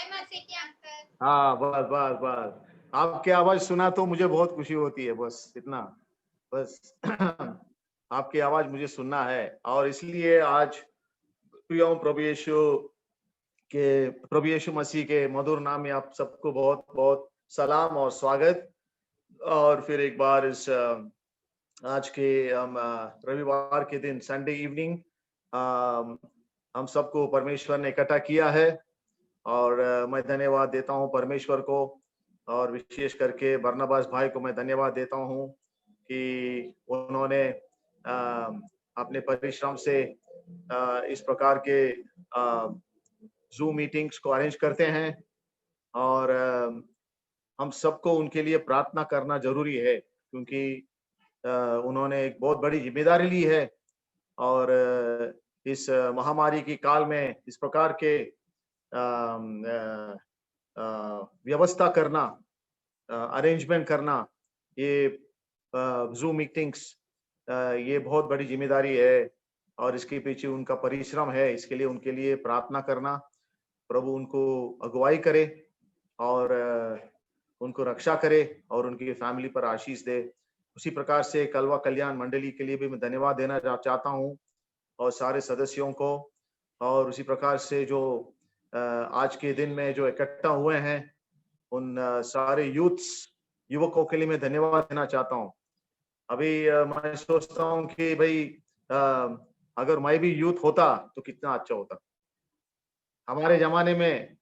मसीह की अंकल। हाँ, बस बस बस आपकी आवाज सुना तो मुझे बहुत खुशी होती है, बस इतना, बस आपकी आवाज मुझे सुनना है। और इसलिए आज प्रियो प्रभु यीशु मसीह के मधुर नाम में आप सबको बहुत बहुत सलाम और स्वागत। और फिर एक बार इस आज के रविवार के दिन संडे इवनिंग हम सबको परमेश्वर ने इकट्ठा किया है। और मैं धन्यवाद देता हूं परमेश्वर को, और विशेष करके बरनबास भाई को मैं धन्यवाद देता हूं कि उन्होंने अपने परिश्रम से इस प्रकार के जूम मीटिंग्स को अरेंज करते हैं। और हम सबको उनके लिए प्रार्थना करना जरूरी है, क्योंकि उन्होंने एक बहुत बड़ी जिम्मेदारी ली है। और इस महामारी की काल में इस प्रकार के व्यवस्था करना, अरेंजमेंट करना, ये जूम मीटिंग्स, ये बहुत बड़ी जिम्मेदारी है। और इसके पीछे उनका परिश्रम है, इसके लिए उनके लिए प्रार्थना करना। प्रभु उनको अगुवाई करे और उनको रक्षा करे और उनकी फैमिली पर आशीष दे। उसी प्रकार से कलवा कल्याण मंडली के लिए भी मैं धन्यवाद देना चाहता हूँ, और सारे सदस्यों को। और उसी प्रकार से जो आज के दिन में जो इकट्ठा हुए हैं, उन सारे युवकों के लिए मैं धन्यवाद देना चाहता हूँ। अभी मैं सोचता हूँ कि भाई अगर मैं भी यूथ होता तो कितना अच्छा होता। हमारे जमाने में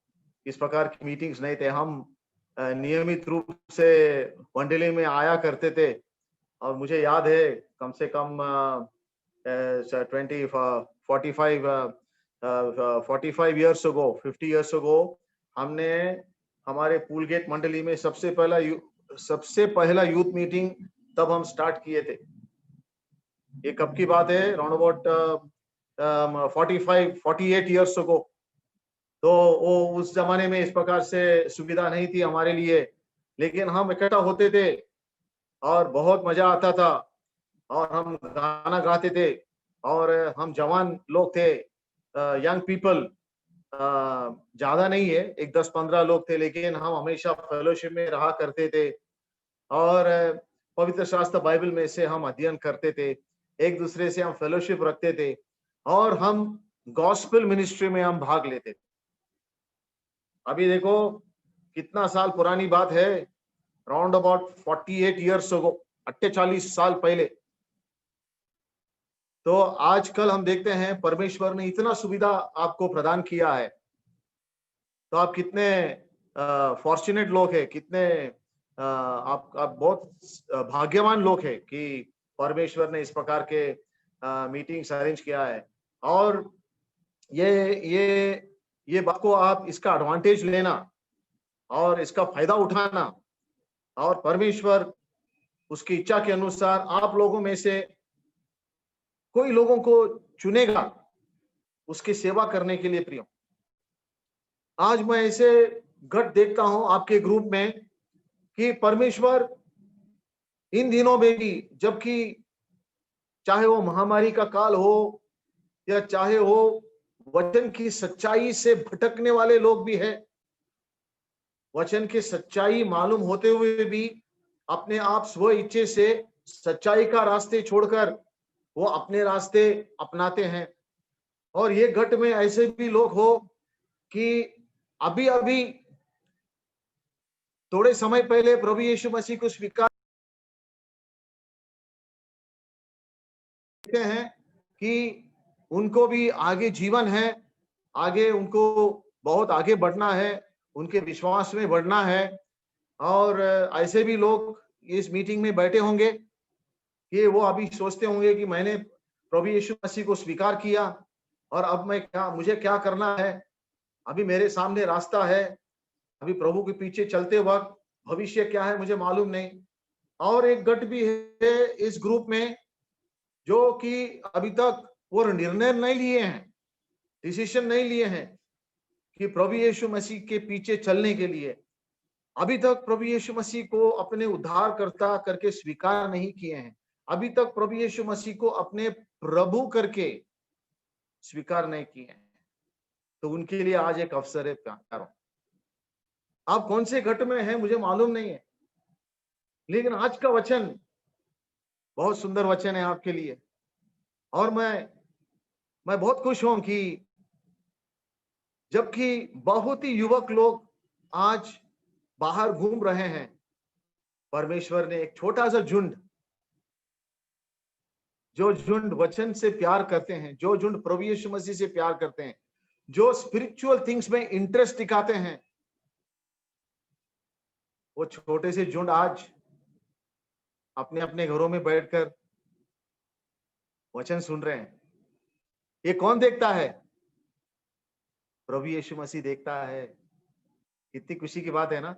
इस प्रकार की मीटिंग्स नहीं थे। हम नियमित रूप से मंडली में आया करते थे। और मुझे याद है कम से कम 45 ईयर्स अगो, 50 ईयर्स अगो, हमने हमारे पूल गेट मंडली में सबसे पहला यूथ मीटिंग तब हम स्टार्ट किए थे। ये कब की बात है? Round about 48 years ago. तो वो उस जमाने में इस प्रकार से सुविधा नहीं थी हमारे लिए, लेकिन हम इकट्ठा होते थे और बहुत मजा आता था। और हम गाना गाते थे, और हम जवान लोग थे, यंग पीपल, ज्यादा नहीं है, एक 10-15 लोग थे, लेकिन हम हमेशा फेलोशिप में रहा करते थे। और पवित्र शास्त्र बाइबल में से हम अध्ययन करते थे, एक दूसरे से हम फेलोशिप रखते थे, और हम गॉस्पेल मिनिस्ट्री में हम भाग लेते थे। अभी देखो कितना साल पुरानी बात है, राउंड अबाउट 48 ईयर्स अगो, 48 साल पहले। तो आजकल हम देखते हैं परमेश्वर ने इतना सुविधा आपको प्रदान किया है, तो आप कितने फॉर्चुनेट लोग हैं, कितने आप बहुत भाग्यवान लोग हैं कि परमेश्वर ने इस प्रकार के मीटिंग्स अरेंज किया है। और ये बात को आप इसका एडवांटेज लेना और इसका फायदा उठाना, और परमेश्वर उसकी इच्छा के अनुसार आप लोगों में से कोई लोगों को चुनेगा उसकी सेवा करने के लिए। प्रियो, आज मैं ऐसे घट देखता हूं आपके ग्रुप में कि परमेश्वर इन दिनों में भी, जबकि चाहे वो महामारी का काल हो या चाहे हो वचन की सच्चाई से भटकने वाले लोग भी हैं, वचन की सच्चाई मालूम होते हुए भी अपने आप स्व इच्छे से सच्चाई का रास्ते छोड़कर वो अपने रास्ते अपनाते हैं। और ये घट में ऐसे भी लोग हो कि अभी अभी थोड़े समय पहले प्रभु यीशु मसीह को स्वीकार हैं कि उनको भी आगे जीवन है, आगे उनको बहुत आगे बढ़ना है, उनके विश्वास में बढ़ना है। और ऐसे भी लोग इस मीटिंग में बैठे होंगे कि वो अभी सोचते होंगे कि मैंने प्रभु यीशु मसीह को स्वीकार किया, और अब मुझे क्या करना है? अभी मेरे सामने रास्ता है, अभी प्रभु के पीछे चलते वक्त भविष्य क्या है मुझे मालूम नहीं। और एक गट भी है इस ग्रुप में जो कि अभी तक वो निर्णय नहीं लिए हैं, डिसीजन नहीं लिए हैं कि प्रभु यीशु मसीह के पीछे चलने के लिए। अभी तक प्रभु यीशु मसीह को अपने उद्धारकर्ता करके स्वीकार नहीं किए हैं, अभी तक प्रभु यीशु मसीह को अपने प्रभु करके स्वीकार नहीं किए हैं। तो उनके लिए आज एक अवसर है प्यारों, आप कौन से घट में हैं मुझे मालूम नहीं है, लेकिन आज का वचन बहुत सुंदर वचन है आपके लिए। और मैं बहुत खुश हूं कि जबकि बहुत ही युवक लोग आज बाहर घूम रहे हैं, परमेश्वर ने एक छोटा सा झुंड, जो झुंड वचन से प्यार करते हैं, जो झुंड प्रभु यीशु मसीह से प्यार करते हैं, जो स्पिरिचुअल थिंग्स में इंटरेस्ट दिखाते हैं, वो छोटे से झुंड आज अपने अपने घरों में बैठकर वचन सुन रहे हैं। ये कौन देखता है? प्रभु यीशु मसीह देखता है। कितनी खुशी की बात है ना।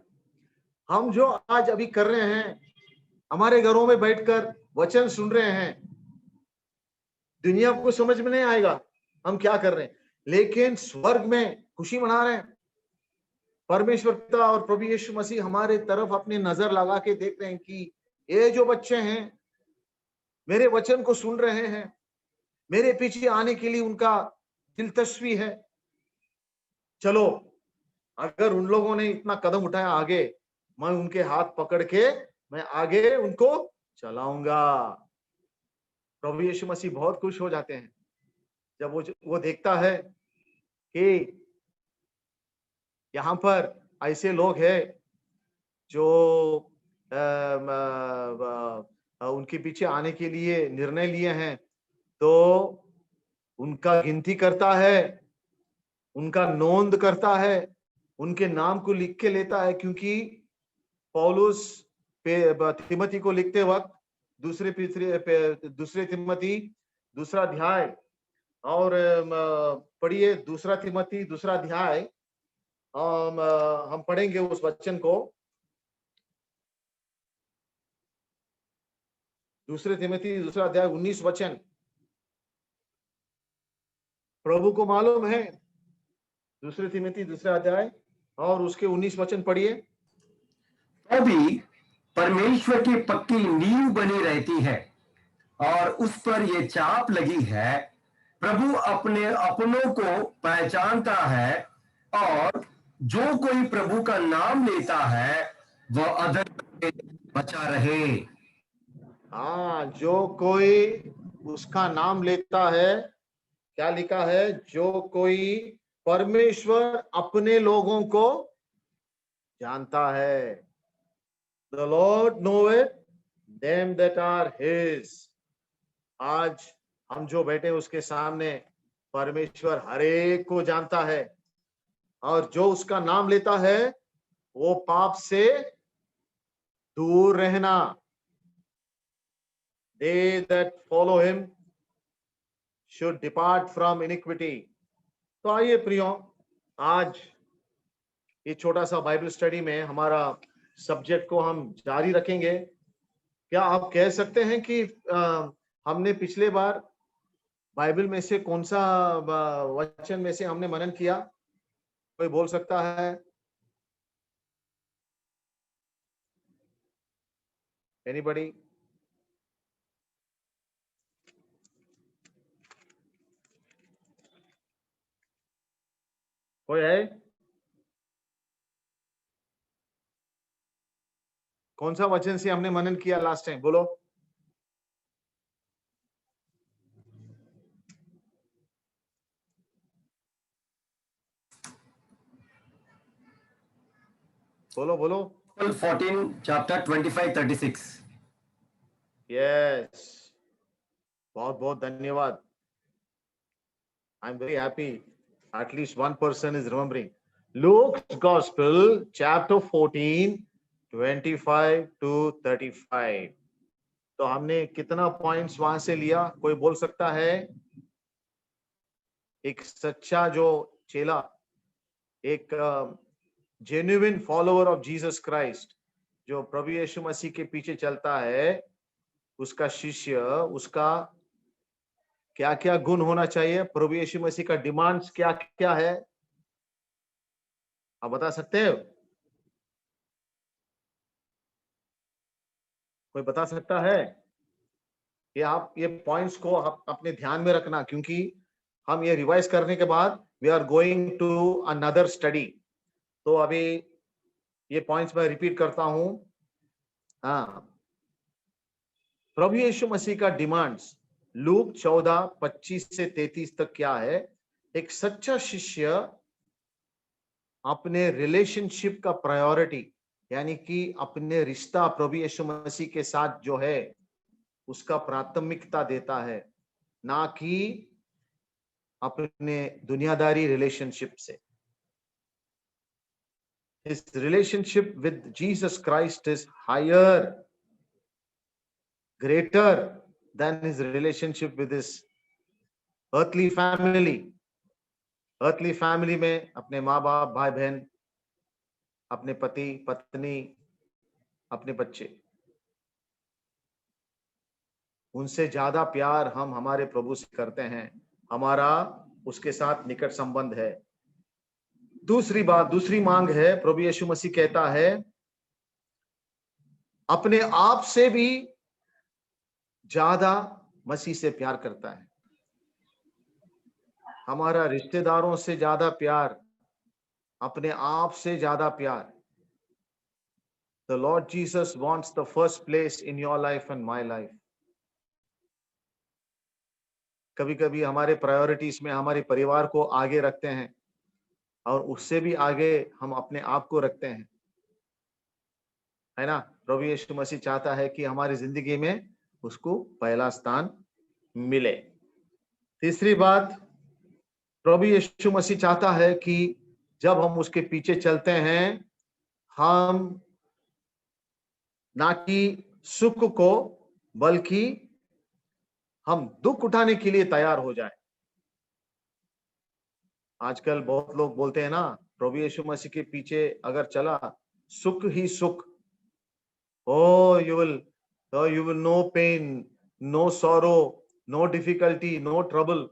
हम जो आज अभी कर रहे हैं, हमारे घरों में बैठकर वचन सुन रहे हैं, दुनिया को समझ में नहीं आएगा हम क्या कर रहे हैं, लेकिन स्वर्ग में खुशी मना रहे हैं। परमेश्वर पिता और प्रभु यीशु मसीह हमारे तरफ अपनी नजर लगा के देख रहे हैं कि ये जो बच्चे हैं मेरे वचन को सुन रहे हैं, मेरे पीछे आने के लिए उनका दिलचस्पी है। चलो, अगर उन लोगों ने इतना कदम उठाया आगे, मैं उनके हाथ पकड़ के मैं आगे उनको चलाऊंगा। प्रभु यीशु मसीह बहुत खुश हो जाते हैं जब वो देखता है कि यहाँ पर ऐसे लोग हैं जो उनके पीछे आने के लिए निर्णय लिए हैं, तो उनका गिनती करता है, उनका नोंद करता है, उनके नाम को लिख के लेता है। क्योंकि पौलुस तिमोथी को लिखते वक्त दूसरे तिमोथी दूसरा अध्याय, और पढ़िए दूसरा तिमोथी दूसरा अध्याय, हम पढ़ेंगे उस वचन को। दूसरे तिमोथी दूसरा अध्याय 19 वचन। प्रभु को मालूम है, दूसरे तिमोथी दूसरा अध्याय और उसके 19 वचन पढ़िए। अभी परमेश्वर की पक्की नींव बनी रहती है और उस पर ये चाप लगी है, प्रभु अपने अपनों को पहचानता है और जो कोई प्रभु का नाम लेता है वह अधर्म से बचा रहे। हाँ, जो कोई उसका नाम लेता है, क्या लिखा है? जो कोई परमेश्वर अपने लोगों को जानता है। The Lord knoweth them that are his। आज हम जो बैठे उसके सामने, परमेश्वर हर एक को जानता है, और जो उसका नाम लेता है वो पाप से दूर रहना। They that follow him should depart from iniquity। तो आइए प्रियो, आज ये छोटा सा बाइबल स्टडी में हमारा सब्जेक्ट को हम जारी रखेंगे। क्या आप कह सकते हैं कि हमने पिछले बार बाइबल में से कौन सा वचन में से हमने मनन किया? कोई बोल सकता है? एनीबॉडी? कोई है? कौन सा वचन से हमने मनन किया लास्ट टाइम? बोलो। बोलो बोलो। 14 chapter 25-36। यस, बहुत बहुत धन्यवाद। I am very happy at least one person is remembering Luke's Gospel chapter 14 25 to 35। तो हमने कितना पॉइंट्स वहां से लिया? कोई बोल सकता है? एक सच्चा जो चेला, एक genuine follower of Jesus Christ, जो प्रभु यीशु मसीह के पीछे चलता है, उसका शिष्य, उसका क्या क्या गुण होना चाहिए? प्रभु यीशु मसीह का डिमांड्स क्या क्या है? आप बता सकते हो? कोई बता सकता है? ये आप ये पॉइंट्स को आप अपने ध्यान में रखना, क्योंकि हम ये रिवाइज करने के बाद we are going to another study. तो अभी ये पॉइंट्स मैं रिपीट करता हूं। हाँ, प्रभु यीशु मसीह का डिमांड्स लूक 14:25 से 33 तक क्या है? एक सच्चा शिष्य अपने रिलेशनशिप का प्रायोरिटी, यानी कि अपने रिश्ता प्रभु यीशु मसीह के साथ जो है उसका प्राथमिकता देता है, ना कि अपने दुनियादारी रिलेशनशिप से। His relationship with Jesus Christ is higher, greater than his relationship with his earthly family. earthly family में अपने माँ बाप, भाई बहन, अपने पति पत्नी, अपने बच्चे, उनसे ज्यादा प्यार हम हमारे प्रभु से करते हैं। हमारा उसके साथ निकट संबंध है। दूसरी बात, दूसरी मांग है, प्रभु यीशु मसीह कहता है अपने आप से भी ज्यादा मसीह से प्यार करता है। हमारा रिश्तेदारों से ज्यादा प्यार, अपने आप से ज्यादा प्यार। The Lord Jesus wants the first place in your life and my life. कभी कभी हमारे प्रायोरिटीज में हमारे परिवार को आगे रखते हैं और उससे भी आगे हम अपने आप को रखते हैं, है ना। प्रभु यीशु मसीह चाहता है कि हमारी जिंदगी में उसको पहला स्थान मिले। तीसरी बात, प्रभु यीशु मसीह चाहता है कि जब हम उसके पीछे चलते हैं, हम ना कि सुख को बल्कि हम दुख उठाने के लिए तैयार हो जाए। आजकल बहुत लोग बोलते हैं ना, प्रभु यीशु मसीह के पीछे अगर चला सुख ही सुख, oh you will no pain, no sorrow, no difficulty, no trouble,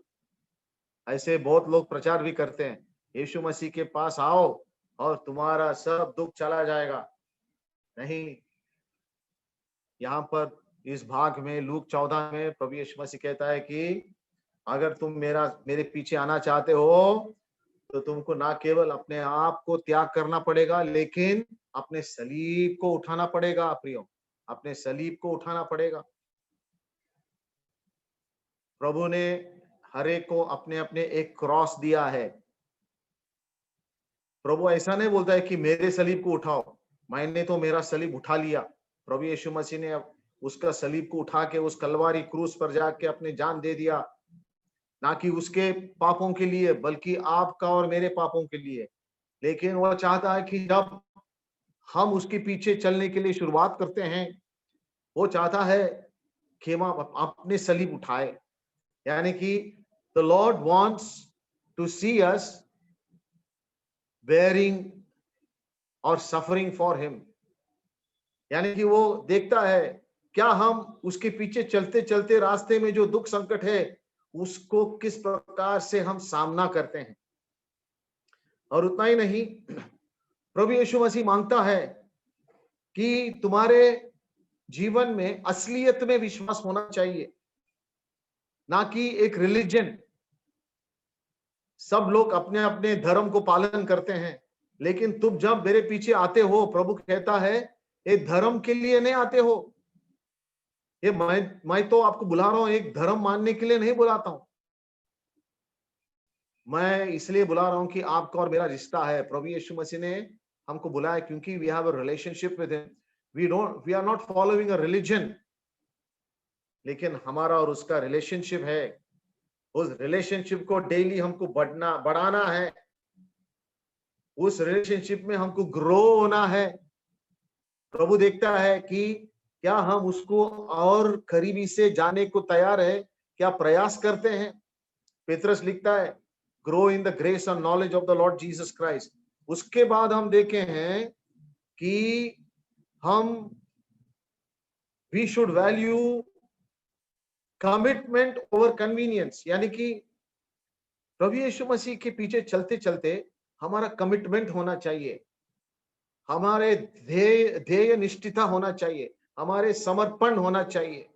ऐसे बहुत लोग प्रचार भी करते हैं। यीशु मसीह के पास आओ और तुम्हारा सब दुख चला जाएगा। नहीं, यहाँ पर इस भाग में लूक 14 में प्रभु यीशु मसीह कहता है कि अगर तुम मेरे पीछे आना चाहते हो तो तुमको ना केवल अपने आप को त्याग करना पड़ेगा, लेकिन अपने सलीब को उठाना पड़ेगा। प्रियो, अपने सलीब को उठाना पड़ेगा। प्रभु ने हर एक को अपने अपने एक क्रॉस दिया है। प्रभु ऐसा नहीं बोलता है कि मेरे सलीब को उठाओ, मैंने तो मेरा सलीब उठा लिया। प्रभु यीशु मसीह ने उसका सलीब को उठा के उस कलवारी क्रूस पर जाके अपने जान दे दिया, ना कि उसके पापों के लिए बल्कि आपका और मेरे पापों के लिए। लेकिन वह चाहता है कि जब हम उसके पीछे चलने के लिए शुरुआत करते हैं, वो चाहता है कि हम अपने सलीब उठाए, यानी कि the lord wants to see us bearing और सफरिंग फॉर हिम, यानी कि वो देखता है क्या हम उसके पीछे चलते चलते रास्ते में जो दुख संकट है उसको किस प्रकार से हम सामना करते हैं। और उतना ही नहीं, प्रभु यीशु मसीह मांगता है कि तुम्हारे जीवन में असलियत में विश्वास होना चाहिए, ना कि एक रिलीजन। सब लोग अपने अपने धर्म को पालन करते हैं, लेकिन तुम जब मेरे पीछे आते हो, प्रभु कहता है ये धर्म के लिए नहीं आते हो। ये मैं तो आपको बुला रहा हूं, एक धर्म मानने के लिए नहीं बुलाता हूं। मैं इसलिए बुला रहा हूं कि आपका और मेरा रिश्ता है। प्रभु यीशु मसीह ने हमको बुलाया क्योंकि we have a relationship with him. We are not following a religion, लेकिन हमारा और उसका रिलेशनशिप है। उस रिलेशनशिप को डेली हमको बढ़ाना है। उस रिलेशनशिप में हमको ग्रो होना है। प्रभु देखता है कि क्या हम उसको और करीबी से जाने को तैयार है, क्या प्रयास करते हैं। पेत्रस लिखता है grow in the grace and knowledge of the lord Jesus Christ. उसके बाद हम देखे हैं कि हम we should value commitment over convenience, यानी कि प्रभु यीशु मसीह के पीछे चलते चलते हमारा कमिटमेंट होना चाहिए, हमारे ध्येय निष्ठता होना चाहिए, हमारे समर्पण होना चाहिए,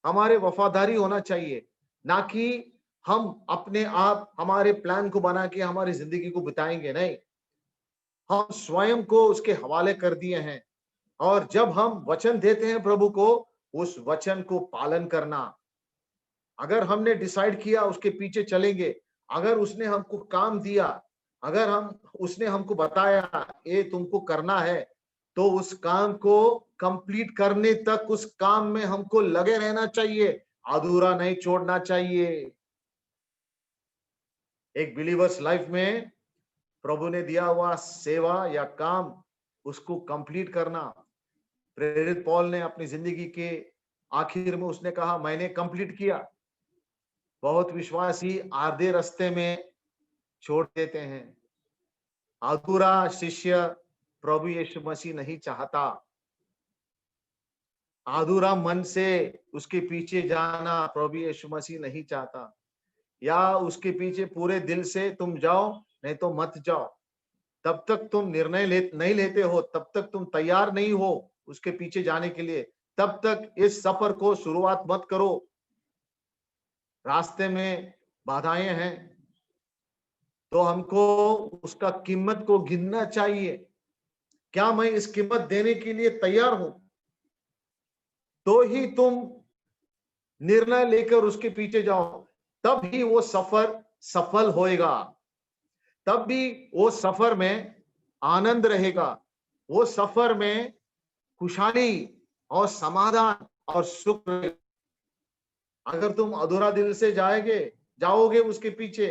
हमारे वफादारी होना चाहिए, ना कि हम अपने आप हमारे प्लान को बना के हमारी जिंदगी को बिताएंगे। नहीं, हम स्वयं को उसके हवाले कर दिए हैं। और जब हम वचन देते हैं प्रभु को, उस वचन को पालन करना। अगर हमने डिसाइड किया उसके पीछे चलेंगे, अगर उसने हमको काम दिया, अगर उसने हमको बताया ये तुमको करना है, तो उस काम को कंप्लीट करने तक उस काम में हमको लगे रहना चाहिए, अधूरा नहीं छोड़ना चाहिए। एक बिलीवर्स लाइफ में प्रभु ने दिया हुआ सेवा या काम, उसको कंप्लीट करना। प्रेरित पौल ने अपनी जिंदगी के आखिर में उसने कहा मैंने कंप्लीट किया। बहुत विश्वासी आधे रास्ते में छोड़ देते हैं। अधूरा शिष्य प्रभु यीशु मसीह नहीं चाहता। अधूरा मन से उसके पीछे जाना प्रभु यीशु मसीह नहीं चाहता। या उसके पीछे पूरे दिल से तुम जाओ, नहीं तो मत जाओ। तब तक तुम निर्णय नहीं लेते हो, तब तक तुम तैयार नहीं हो उसके पीछे जाने के लिए, तब तक इस सफर को शुरुआत मत करो। रास्ते में बाधाएं हैं, तो हमको उसका कीमत को गिनना चाहिए। क्या मैं इस कीमत देने के लिए तैयार हूं? तो ही तुम निर्णय लेकर उसके पीछे जाओ, तब ही वो सफर सफल होएगा। तब भी वो सफर में आनंद रहेगा, वो सफर में खुशहाली और समाधान और सुख रहेगा। अगर तुम अधूरा दिल से जाओगे उसके पीछे,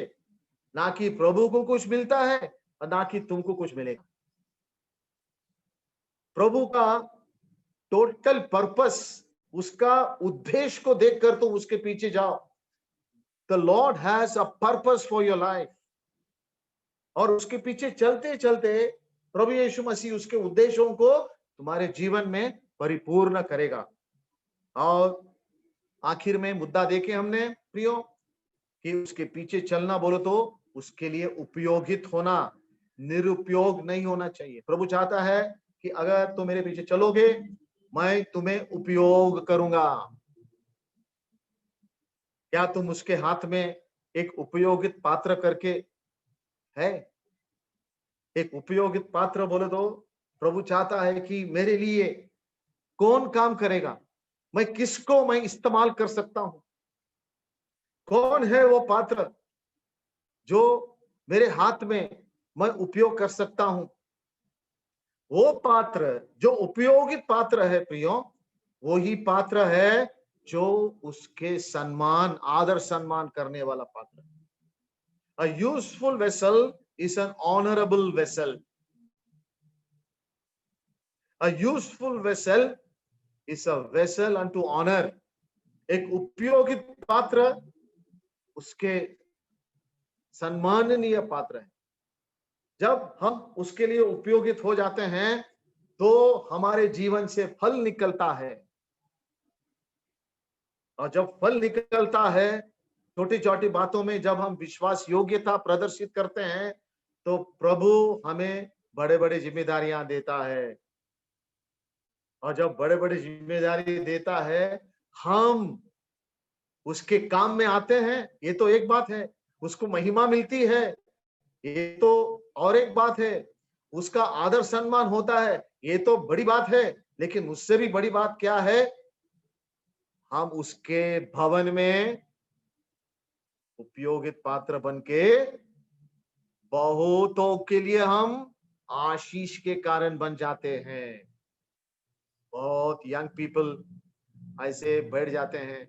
ना कि प्रभु को कुछ मिलता है और ना कि तुमको कुछ मिलेगा। प्रभु का टोटल पर्पस, उसका उद्देश्य को देखकर तुम उसके पीछे जाओ। The Lord has a purpose for your life. और उसके पीछे चलते चलते प्रभु यीशु मसीह उसके उद्देश्यों को तुम्हारे जीवन में परिपूर्ण करेगा। और आखिर में मुद्दा देखे हमने प्रियो कि उसके पीछे चलना बोलो तो उसके लिए उपयोगित होना, निरुपयोग नहीं होना चाहिए। प्रभु चाहता है कि अगर तुम मेरे पीछे चलोगे, मैं तुम्हें उपयोग करूंगा। क्या तुम उसके हाथ में एक उपयोगित पात्र करके है? एक उपयोगित पात्र बोले तो प्रभु चाहता है कि मेरे लिए कौन काम करेगा, मैं इस्तेमाल कर सकता हूं। कौन है वो पात्र जो मेरे हाथ में मैं उपयोग कर सकता हूं? वो पात्र जो उपयोगित पात्र है प्रियो, वो ही पात्र है जो उसके सम्मान आदर सम्मान करने वाला पात्र है। A useful vessel is an honorable vessel. A useful vessel is a vessel unto honor. एक उपयोगित पात्र उसके सम्माननीय पात्र है। जब हम उसके लिए उपयोगित हो जाते हैं तो हमारे जीवन से फल निकलता है। और जब फल निकलता है, छोटी छोटी बातों में जब हम विश्वास योग्यता प्रदर्शित करते हैं, तो प्रभु हमें बड़े बड़े जिम्मेदारियां देता है। और जब बड़े बड़े जिम्मेदारी देता है, हम उसके काम में आते हैं, ये तो एक बात है। उसको महिमा मिलती है, ये तो और एक बात है। उसका आदर सम्मान होता है, ये तो बड़ी बात है। लेकिन उससे भी बड़ी बात क्या है? हम उसके भवन में उपयोगित पात्र बनके बहुतों के लिए हम आशीष के कारण बन जाते हैं। बहुत यंग पीपल ऐसे बैठ जाते हैं।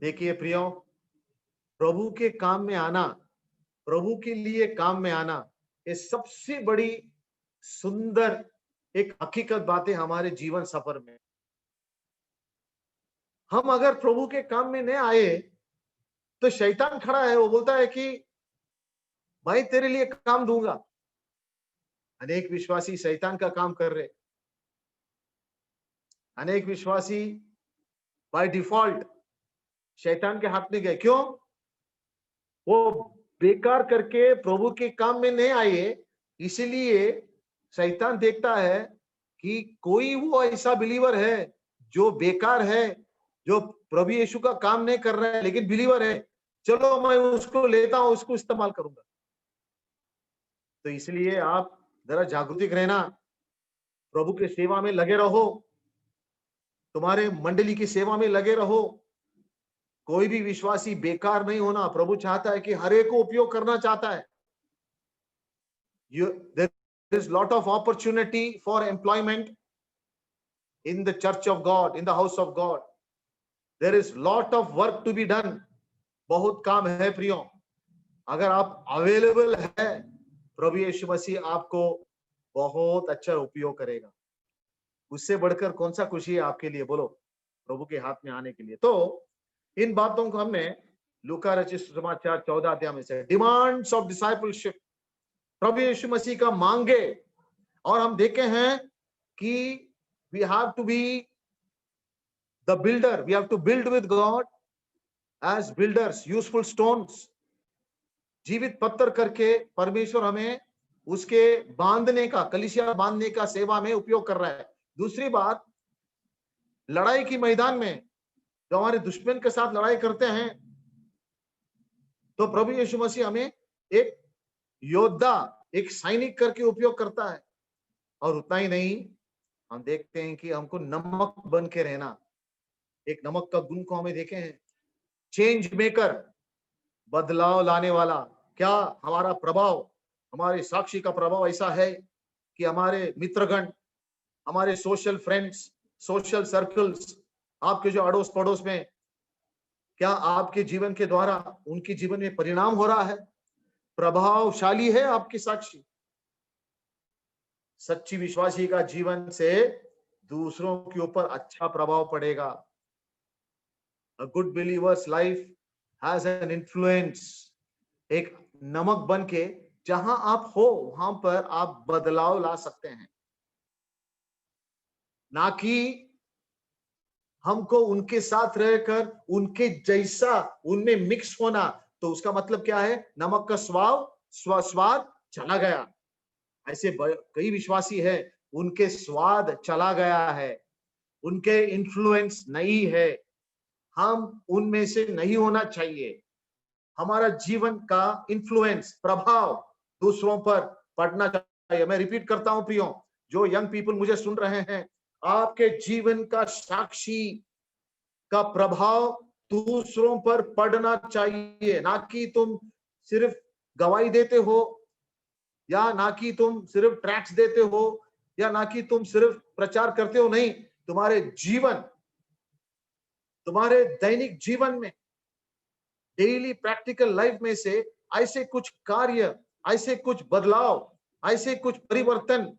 देखिए प्रियो, प्रभु के काम में आना, प्रभु के लिए काम में आना, ये सबसे बड़ी सुंदर एक हकीकत बात है हमारे जीवन सफर में। हम अगर प्रभु के काम में नहीं आए तो शैतान खड़ा है, वो बोलता है कि भाई तेरे लिए काम दूंगा। अनेक विश्वासी शैतान का काम कर रहे, अनेक विश्वासी बाय डिफॉल्ट शैतान के हाथ में गए। क्यों? वो बेकार करके प्रभु के काम में नहीं आए। इसीलिए शैतान देखता है कि कोई वो ऐसा बिलीवर है जो बेकार है, जो प्रभु यीशु का काम नहीं कर रहा है लेकिन बिलीवर है, चलो मैं उसको लेता हूं, उसको इस्तेमाल करूंगा। तो इसलिए आप जरा जागृतिक रहना, प्रभु के सेवा में लगे रहो, तुम्हारे मंडली की सेवा में लगे रहो। कोई भी विश्वासी बेकार नहीं होना। प्रभु चाहता है कि हर एक को उपयोग करना चाहता है। There is lot of opportunity for employment in the church of God, in the house of God. There is lot of work to be done. बहुत काम है प्रियो। अगर आप अवेलेबल है, प्रभु यीशु मसीह आपको बहुत अच्छा उपयोग करेगा। उससे बढ़कर कौन सा खुशी है आपके लिए, बोलो, प्रभु के हाथ में आने के लिए। तो इन बातों को हमने लूका रचित सुसमाचार 14 अध्याय में से डिमांड्स ऑफ डिसाइपलशिप, प्रभु यीशु मसीह का मांगे, और हम देखे हैं कि we have to be the builder, we have to build with God as builders, useful stones। जीवित पत्थर करके परमेश्वर हमें उसके बांधने का, कलीसिया बांधने का सेवा में उपयोग कर रहा है। दूसरी बात, लड़ाई की मैदान में जो हमारे दुश्मन के साथ लड़ाई करते हैं, तो प्रभु यीशु मसीह हमें एक योद्धा, एक सैनिक करके उपयोग करता है। और उतना ही नहीं, हम देखते हैं कि हमको नमक बन के रहना, एक नमक का गुण को हमें देखे हैं, चेंज मेकर, बदलाव लाने वाला। क्या हमारा प्रभाव, हमारे साक्षी का प्रभाव ऐसा है कि हमारे मित्रगण, हमारे सोशल फ्रेंड्स, सोशल सर्कल्स, आपके जो अड़ोस पड़ोस में, क्या आपके जीवन के द्वारा उनके जीवन में परिणाम हो रहा है? प्रभावशाली है आपकी साक्षी? सच्ची विश्वासी का जीवन से दूसरों के ऊपर अच्छा प्रभाव पड़ेगा। A good believer's life has an influence। एक नमक बन के जहां आप हो वहां पर आप बदलाव ला सकते हैं, ना कि हमको उनके साथ रहकर उनके जैसा उनमें मिक्स होना। तो उसका मतलब क्या है? नमक का स्वाद चला गया। ऐसे कई विश्वासी है, उनके स्वाद चला गया है, उनके इन्फ्लुएंस नहीं है। हम उनमें से नहीं होना चाहिए। हमारा जीवन का इन्फ्लुएंस, प्रभाव दूसरों पर पड़ना चाहिए। मैं रिपीट करता हूं प्रियो, जो यंग पीपल मुझे सुन रहे हैं, आपके जीवन का साक्षी का प्रभाव दूसरों पर पड़ना चाहिए, ना कि तुम सिर्फ गवाही देते हो, या ना कि तुम सिर्फ ट्रैक्ट्स देते हो, या ना कि तुम सिर्फ प्रचार करते हो। नहीं, तुम्हारे जीवन, तुम्हारे दैनिक जीवन में, डेली प्रैक्टिकल लाइफ में से ऐसे कुछ कार्य, ऐसे कुछ बदलाव, ऐसे कुछ परिवर्तन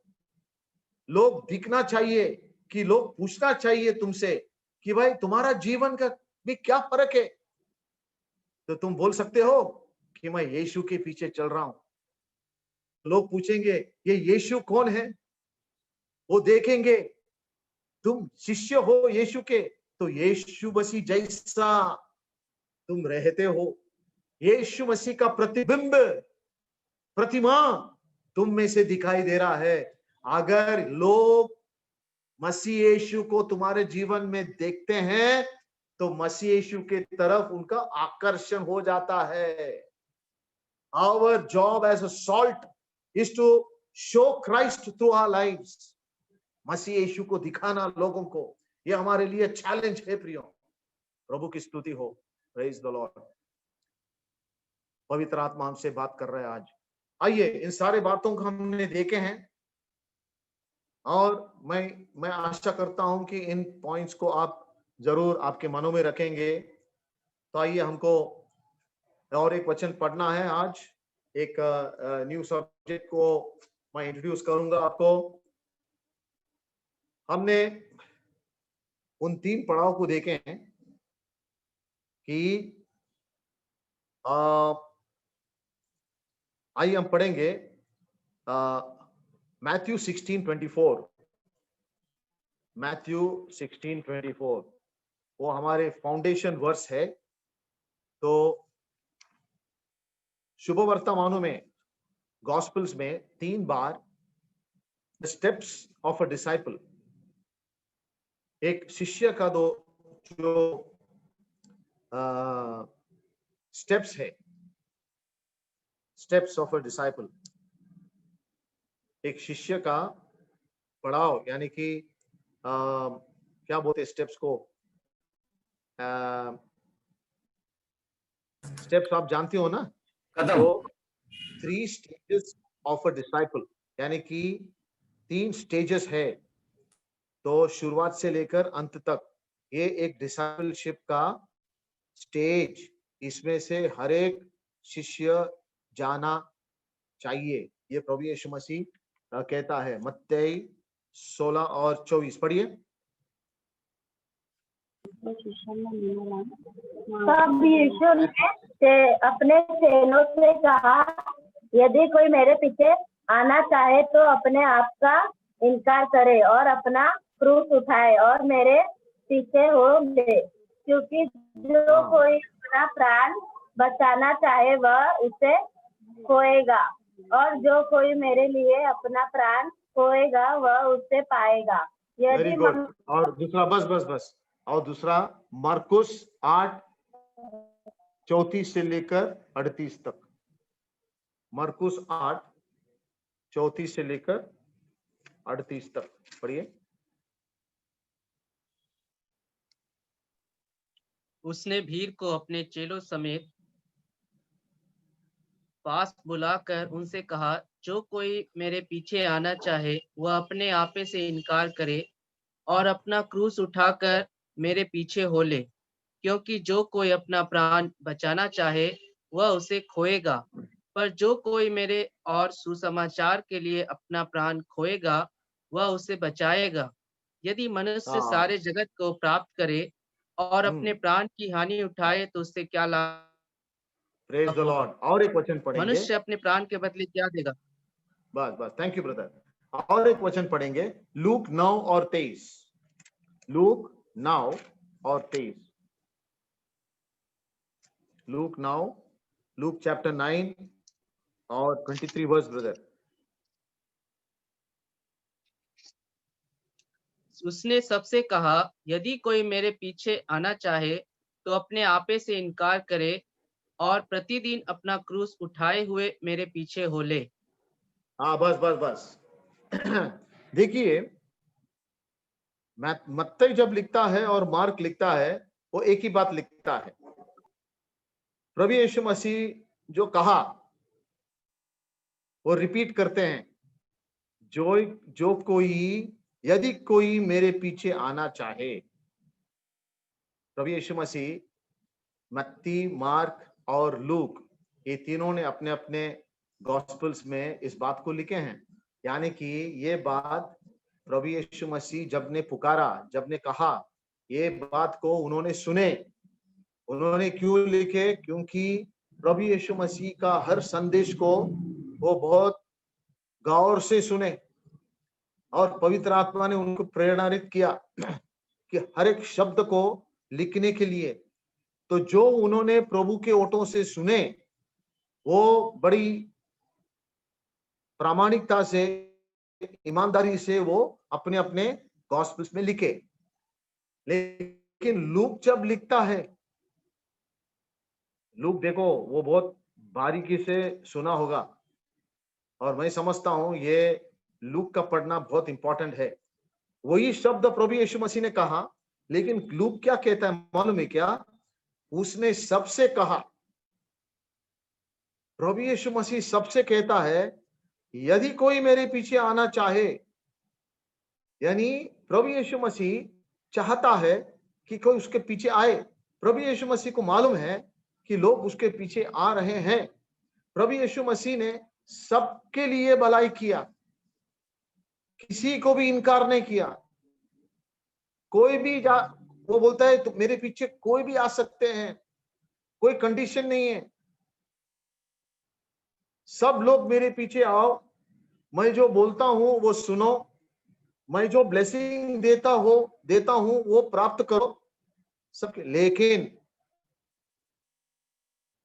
लोग दिखना चाहिए कि लोग पूछना चाहिए तुमसे कि भाई तुम्हारा जीवन का भी क्या फर्क है। तो तुम बोल सकते हो कि मैं यीशु के पीछे चल रहा हूं। लोग पूछेंगे ये यीशु कौन है, वो देखेंगे तुम शिष्य हो यीशु के, तो यीशु मसीह जैसा तुम रहते हो, यीशु मसीह का प्रतिबिंब, प्रतिमा तुम में से दिखाई दे रहा है। अगर लोग मसीह यीशु को तुम्हारे जीवन में देखते हैं, तो मसीह यीशु के तरफ उनका आकर्षण हो जाता है। Our job as a salt is to show Christ through our lives। मसीह यीशु को दिखाना लोगों को, ये हमारे लिए चैलेंज है प्रियो। प्रभु की स्तुति हो। Praise the Lord. पवित्र आत्मा हमसे बात कर रहा है आज। आइए, इन सारे बातों को हमने देखे हैं, और मैं आशा करता हूं कि इन पॉइंट्स को आप जरूर आपके मनों में रखेंगे। तो आइए, हमको और एक वचन पढ़ना है आज। एक न्यू सब्जेक्ट को मैं इंट्रोड्यूस करूंगा आपको। हमने उन 3 पड़ाव को देखे हैं कि आइए हम पढ़ेंगे मैथ्यू 16:24। मैथ्यू 16:24 वो हमारे फाउंडेशन वर्स है। तो शुभ वर्तमानों में, गॉस्पेल्स में 3 बार the steps of a disciple, एक शिष्य का जो स्टेप्स है, स्टेप्स ऑफ अ डिसाइपल। एक शिष्य का पड़ाव, यानी कि क्या बोलते स्टेप्स को, स्टेप्स आप जानते हो ना। कदम। तो 3 स्टेजेस ऑफ अ डिसाइपल, यानी कि 3 स्टेजेस है। तो शुरुआत से लेकर अंत तक ये एक डिसाइपलशिप का स्टेज, इसमें से हर एक शिष्य जाना चाहिए। ये प्रभु यीशु मसीह कहता है। मत्ती 16 और 24 पढ़िए। तब यीशु ने अपने चेलों से कहा, यदि कोई मेरे पीछे आना चाहे तो अपने आप का इनकार करे और अपना क्रूस उठाए और मेरे पीछे हो ले। क्योंकि जो कोई अपना प्राण बचाना चाहे वह उसे खोएगा, और जो कोई मेरे लिए अपना प्राण खोएगा वह उसे पाएगा। Very good. और दूसरा, बस बस बस, और दूसरा मरकुस 8:34 से लेकर 38 तक। मरकुस 8:34 से लेकर 38 तक पढ़िए। उसने भीड़ को अपने चेलों समेत पास बुलाकर उनसे कहा, जो कोई मेरे पीछे आना चाहे वह अपने आपे से इनकार करे और अपना क्रूस उठाकर मेरे पीछे हो ले। क्योंकि जो कोई अपना प्राण बचाना चाहे वह उसे खोएगा, पर जो कोई मेरे और सुसमाचार के लिए अपना प्राण खोएगा वह उसे बचाएगा। यदि मनुष्य सारे जगत को प्राप्त करे और अपने प्राण की हानि उठाए तो उससे क्या लाभ प्रेज द लॉर्ड। और एक वचन पढ़ेंगे। मनुष्य अपने प्राण के बदले क्या देगा? बस बस, थैंक यू ब्रदर। और एक वचन पढ़ेंगे, लूक 9 और 23। लूक 9 और 23। लूक चैप्टर 9 और 23 वर्स ब्रदर। उसने सबसे कहा, यदि कोई मेरे पीछे आना चाहे तो अपने आपे से इनकार करे और प्रतिदिन अपना क्रूस उठाए हुए मेरे पीछे हो ले। हाँ, बस बस बस। देखिए, मत्ती जब लिखता है और मार्क लिखता है, वो एक ही बात लिखता है। प्रभु यीशु मसीह जो कहा वो रिपीट करते हैं, जो कोई, यदि कोई मेरे पीछे आना चाहे। प्रभु यीशु मसीह मत्ती, मार्क और लूक, ये तीनों ने अपने अपने गॉस्पेल्स में इस बात को लिखे हैं। यानी कि ये बात प्रभु यीशु मसीह जब ने पुकारा, जब ने कहा, ये बात को उन्होंने सुने। उन्होंने क्यों लिखे? क्योंकि प्रभु यीशु मसीह का हर संदेश को वो बहुत गौर से सुने और पवित्र आत्मा ने उनको प्रेरित किया कि हर एक शब्द को लिखने के लिए। तो जो उन्होंने प्रभु के ओठों से सुने वो बड़ी प्रामाणिकता से, ईमानदारी से वो अपने अपने गॉस्पेल्स में लिखे। लेकिन लूक जब लिखता है, लूक देखो वो बहुत बारीकी से सुना होगा, और मैं समझता हूं ये लूक का पढ़ना बहुत इंपॉर्टेंट है। वही शब्द प्रभु यीशु मसीह ने कहा, लेकिन लूक क्या कहता है मालूम है क्या? उसने सबसे कहा। प्रभु यीशु मसीह सबसे कहता है, यदि कोई मेरे पीछे आना चाहे, यानी प्रभु यीशु मसीह चाहता है कि कोई उसके पीछे आए। प्रभु यीशु मसीह को मालूम है कि लोग उसके पीछे आ रहे हैं। प्रभु यीशु मसीह ने सबके लिए भलाई किया, किसी को भी इनकार नहीं किया। कोई भी वो बोलता है तो मेरे पीछे कोई भी आ सकते हैं, कोई कंडीशन नहीं है। सब लोग मेरे पीछे आओ, मैं जो बोलता हूं वो सुनो, मैं जो ब्लेसिंग देता हूं वो प्राप्त करो सबके। लेकिन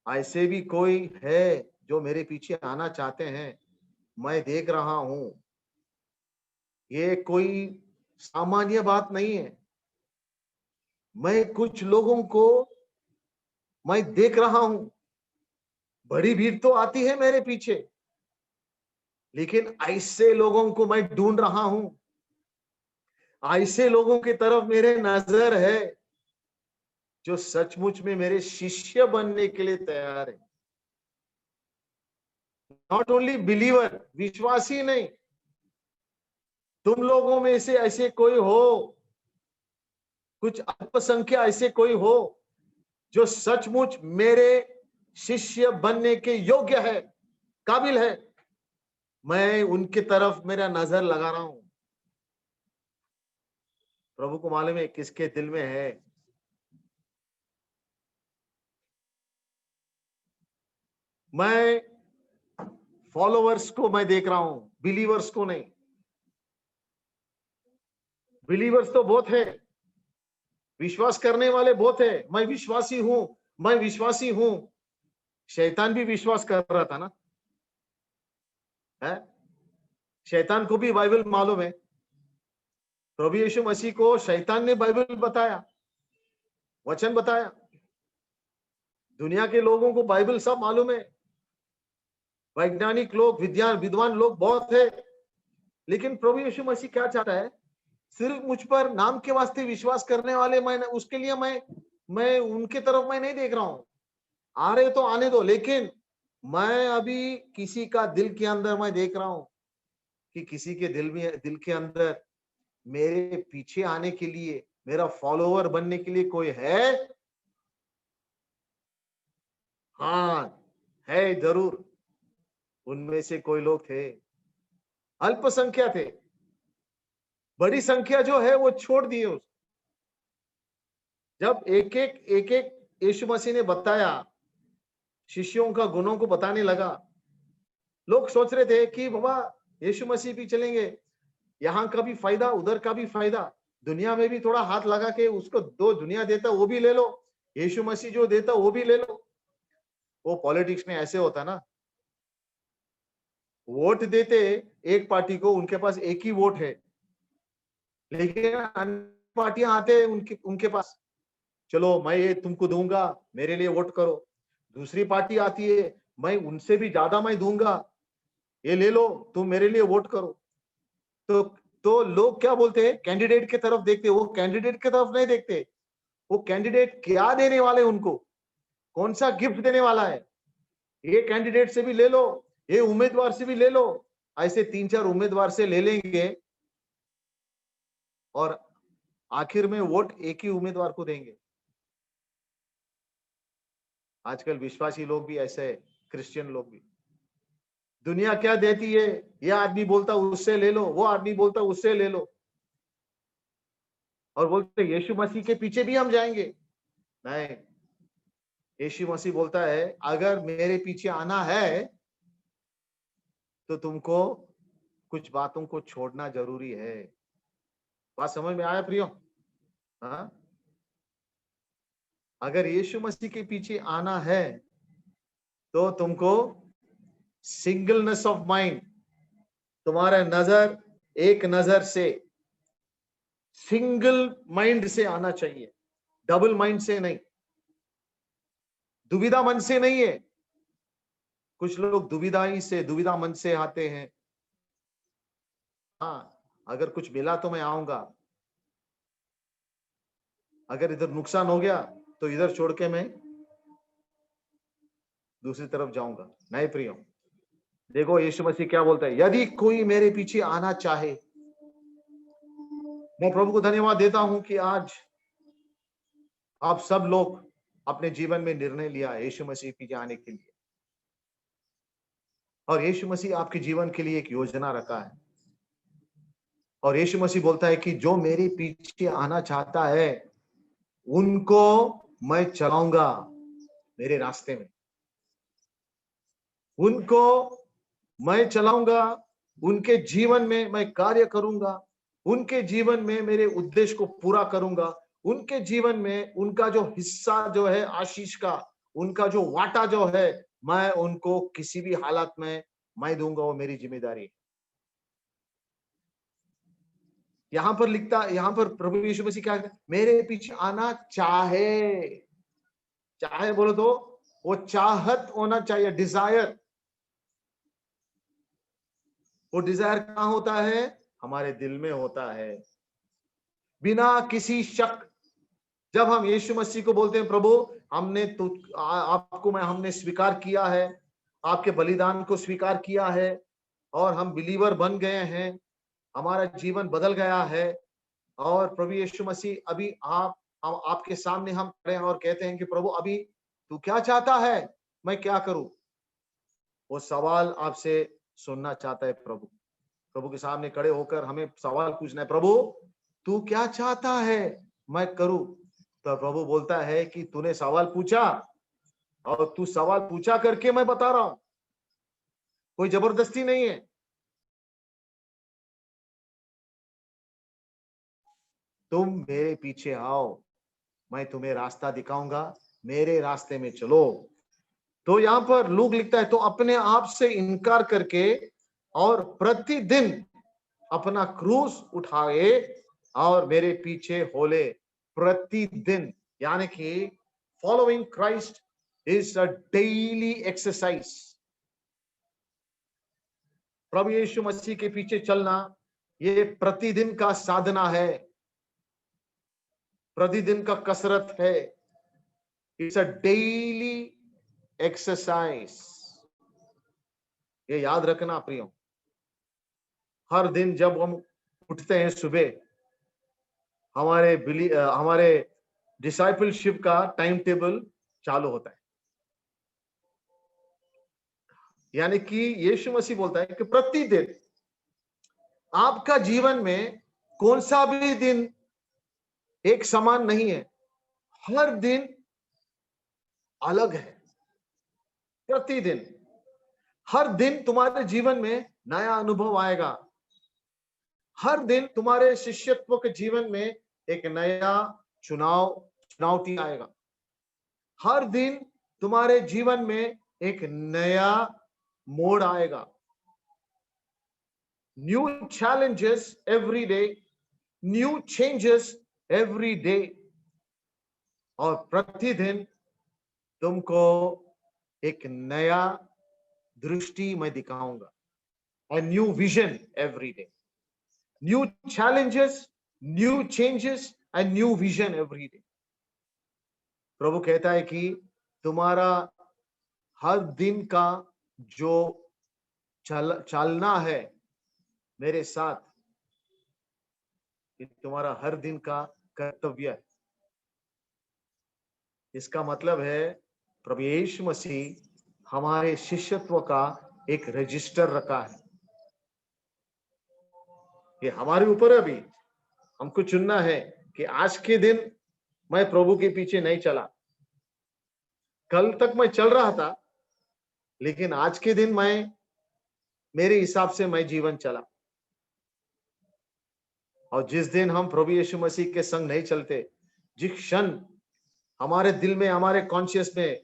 ऐसे भी कोई है जो मेरे पीछे आना चाहते हैं, मैं देख रहा हूं। ये कोई सामान्य बात नहीं है। मैं कुछ लोगों को मैं देख रहा हूं, बड़ी भीड़ तो आती है मेरे पीछे, लेकिन ऐसे लोगों को मैं ढूंढ रहा हूं, ऐसे लोगों की तरफ मेरे नजर है जो सचमुच में मेरे शिष्य बनने के लिए तैयार है। नॉट ओनली बिलीवर, विश्वासी नहीं, तुम लोगों में से ऐसे कोई हो, कुछ अल्पसंख्या ऐसे कोई हो जो सचमुच मेरे शिष्य बनने के योग्य है, काबिल है, मैं उनकी तरफ मेरा नजर लगा रहा हूं। प्रभु को मालूम है किसके दिल में है। मैं फॉलोवर्स को मैं देख रहा हूं, बिलीवर्स को नहीं। बिलीवर्स तो बहुत है, विश्वास करने वाले बहुत है, मैं विश्वासी हूं, मैं विश्वासी हूं। शैतान भी विश्वास कर रहा था ना, है? शैतान को भी बाइबल मालूम है। प्रभु यीशु मसीह को शैतान ने बाइबल बताया, वचन बताया। दुनिया के लोगों को बाइबल सब मालूम है, वैज्ञानिक लोग, विद्वान लोग बहुत है, लेकिन प्रभु यीशु मसीह क्या चाहता है? सिर्फ मुझ पर नाम के वास्ते विश्वास करने वाले, मैं उसके लिए मैं उनके तरफ मैं नहीं देख रहा हूं। आ रहे तो आने दो, लेकिन मैं अभी किसी का दिल के अंदर मैं देख रहा हूं कि किसी के दिल के अंदर मेरे पीछे आने के लिए, मेरा फॉलोवर बनने के लिए कोई है। हाँ, है जरूर। उनमें से कोई लोग थे, अल्पसंख्या थे, बड़ी संख्या जो है वो छोड़ दिए। जब एक एक यीशु मसीह ने बताया, शिष्यों का गुणों को बताने लगा, लोग सोच रहे थे कि बाबा यीशु मसीह भी चलेंगे, यहाँ का भी फायदा उधर का भी फायदा, दुनिया में भी थोड़ा हाथ लगा के उसको दो दुनिया देता वो भी ले लो, यीशु मसीह जो देता वो भी ले लो। वो पॉलिटिक्स में ऐसे होता ना, वोट देते एक पार्टी को, उनके पास एक ही वोट है, लेकिन अन्य पार्टियां आते हैं उनके पास, चलो मैं ये तुमको दूंगा, मेरे लिए वोट करो। दूसरी पार्टी आती है, मैं उनसे भी ज्यादा मैं दूंगा, ये ले लो, तुम मेरे लिए वोट करो। तो लोग क्या बोलते हैं? कैंडिडेट की तरफ देखते, वो कैंडिडेट की तरफ नहीं देखते, वो कैंडिडेट क्या देने वाले, उनको कौन सा गिफ्ट देने वाला है। ये कैंडिडेट से भी ले लो, ये उम्मीदवार से भी ले लो, ऐसे 3-4 उम्मीदवार से ले लेंगे और आखिर में वोट एक ही उम्मीदवार को देंगे। आजकल विश्वासी लोग भी ऐसे है, क्रिश्चियन लोग भी। दुनिया क्या देती है, ये आदमी बोलता उससे ले लो, वो आदमी बोलता उससे ले लो, और बोलते यीशु मसीह के पीछे भी हम जाएंगे। नहीं, यीशु मसीह बोलता है अगर मेरे पीछे आना है तो तुमको कुछ बातों को छोड़ना जरूरी है। बात समझ में आया प्रियो? हाँ, अगर यीशु मसीह के पीछे आना है तो तुमको सिंगलनेस ऑफ माइंड, तुम्हारा नजर एक नजर से, सिंगल माइंड से आना चाहिए, डबल माइंड से नहीं, दुविधा मन से नहीं है। कुछ लोग दुविधा मन से आते हैं। हाँ, अगर कुछ मिला तो मैं आऊंगा, अगर इधर नुकसान हो गया तो इधर छोड़ के मैं दूसरी तरफ जाऊंगा। नहीं प्रियो, देखो यीशु मसीह क्या बोलता है, यदि कोई मेरे पीछे आना चाहे। मैं प्रभु को धन्यवाद देता हूं कि आज आप सब लोग अपने जीवन में निर्णय लिया है यीशु मसीह पीछे आने के लिए, और यीशु मसीह आपके जीवन के लिए एक योजना रखा है। और यीशु मसीह बोलता है कि जो मेरे पीछे आना चाहता है उनको मैं चलाऊंगा मेरे रास्ते में, उनको मैं चलाऊंगा, उनके जीवन में मैं कार्य करूंगा, उनके जीवन में मेरे उद्देश्य को पूरा करूंगा, उनके जीवन में उनका जो हिस्सा जो है आशीष का, उनका जो वाटा जो है, मैं उनको किसी भी हालत में मैं दूंगा, वो मेरी जिम्मेदारी है। यहां पर लिखता, यहां पर प्रभु यीशु मसीह क्या कहता है? मेरे पीछे आना चाहे, चाहे बोलो तो वो चाहत होना चाहिए, डिजायर। वो डिजायर कहाँ होता है? हमारे दिल में होता है, बिना किसी शक। जब हम यीशु मसीह को बोलते हैं, प्रभु हमने आपको हमने स्वीकार किया है, आपके बलिदान को स्वीकार किया है और हम बिलीवर बन गए हैं, हमारा जीवन बदल गया है, और प्रभु यीशु मसीह अभी हम आपके सामने हम खड़े हैं और कहते हैं कि प्रभु अभी तू क्या चाहता है, मैं क्या करूं? वो सवाल आपसे सुनना चाहता है प्रभु। प्रभु के सामने खड़े होकर हमें सवाल पूछना है, प्रभु तू क्या चाहता है मैं करूं? तो प्रभु बोलता है कि तूने सवाल पूछा और तू सवाल पूछा करके मैं बता रहा हूं, कोई जबरदस्ती नहीं है। तुम मेरे पीछे आओ, मैं तुम्हें रास्ता दिखाऊंगा, मेरे रास्ते में चलो। तो यहां पर लूक लिखता है, तो अपने आप से इनकार करके और प्रतिदिन अपना क्रूस उठाए और मेरे पीछे होले। प्रतिदिन यानी कि following Christ is a daily exercise. प्रभु यीशु मसीह के पीछे चलना ये प्रतिदिन का साधना है, प्रतिदिन का कसरत है। It's a daily exercise. ये याद रखना प्रियो, हर दिन जब हम उठते हैं सुबह, हमारे डिसाइपलशिप का टाइम टेबल चालू होता है। यानी कि यीशु मसीह बोलता है कि प्रतिदिन आपका जीवन में कौन सा भी दिन एक समान नहीं है, हर दिन अलग है। प्रतिदिन, हर दिन तुम्हारे जीवन में नया अनुभव आएगा। हर दिन तुम्हारे शिष्यत्व के जीवन में एक नया चुनौती आएगा। हर दिन तुम्हारे जीवन में एक नया मोड़ आएगा। New challenges every day, new changes every day. और प्रतिदिन तुमको एक नया दृष्टि मैं दिखाऊंगा, a new vision every day, new challenges, new changes and new vision every day। प्रभु कहता है कि तुम्हारा हर दिन का जो चलना है मेरे साथ, ये तुम्हारा हर दिन का कर्तव्य है। इसका मतलब है प्रभु यीशु मसीह हमारे शिष्यत्व का एक रजिस्टर रखा है। ये हमारे ऊपर है, अभी हमको चुनना है कि आज के दिन मैं प्रभु के पीछे नहीं चला। कल तक मैं चल रहा था, लेकिन आज के दिन मैं मेरे हिसाब से मैं जीवन चला। और जिस दिन हम प्रभु यीशु मसीह के संग नहीं चलते, जिस क्षण हमारे दिल में, हमारे कॉन्शियस में,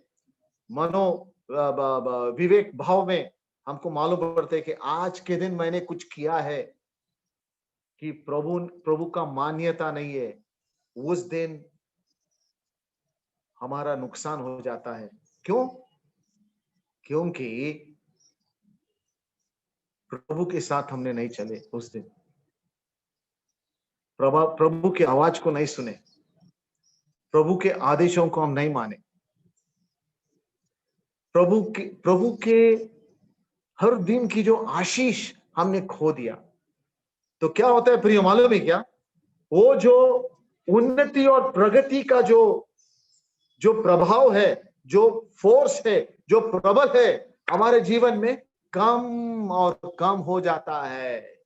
विवेक भाव में हमको मालूम पड़ता है कि आज के दिन मैंने कुछ किया है कि प्रभु का मान्यता नहीं है, उस दिन हमारा नुकसान हो जाता है। क्यों? क्योंकि प्रभु के साथ हमने नहीं चले। उस दिन प्रभु की आवाज को नहीं सुने, प्रभु के आदेशों को हम नहीं माने, प्रभु के हर दिन की जो आशीष हमने खो दिया। तो क्या होता है प्रिय, मालूम है क्या? वो जो उन्नति और प्रगति का जो प्रभाव है, जो फोर्स है, जो प्रबल है हमारे जीवन में, कम और कम हो जाता है।